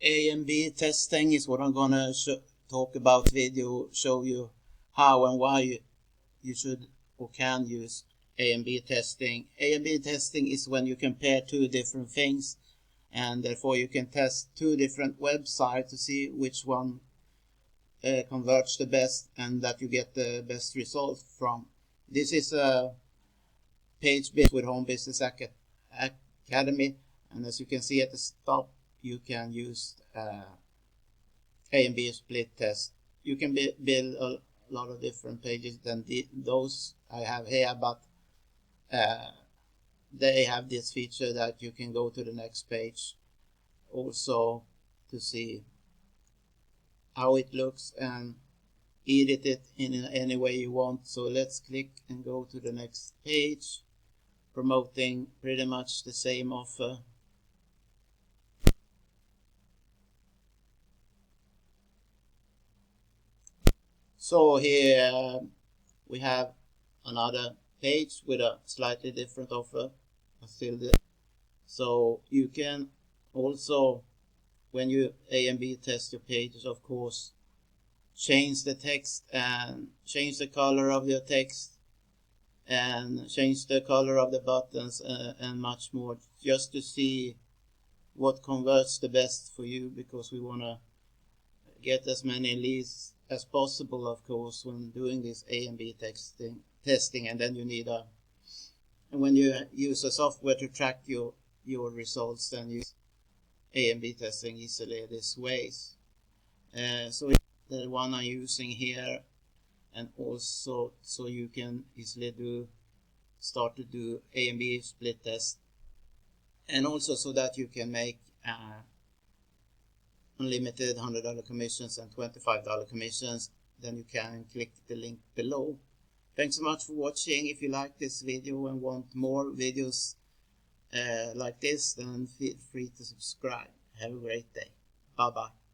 A and B testing is what I'm gonna talk about video, show you how and why you should or can use A and B testing. A and B testing is when you compare two different things, and therefore you can test two different websites to see which one converts the best and that you get the best result from. This is a page built with Home Business Academy, and as you can see at the top, you can use A and B split test. You can build a lot of different pages than those I have here, but they have this feature that you can go to the next page also to see how it looks and edit it in any way you want. So let's click and go to the next page, promoting pretty much the same offer. So here we have another page with a slightly different offer, so you can also, when you A and B test your pages, of course, change the text and change the color of your text and change the color of the buttons and much more, just to see what converts the best for you, because we want to get as many leads as possible, of course, when doing this A and B testing. And then you need and when you use a software to track your results, then use A and B testing easily this ways. So the one I'm using here, and also so you can easily start to do A and B split test, and also so that you can make unlimited $100 commissions and $25 commissions. Then you can click the link below. Thanks so much for watching. If you like this video and want more videos like this, then feel free to subscribe. Have a great day. Bye bye.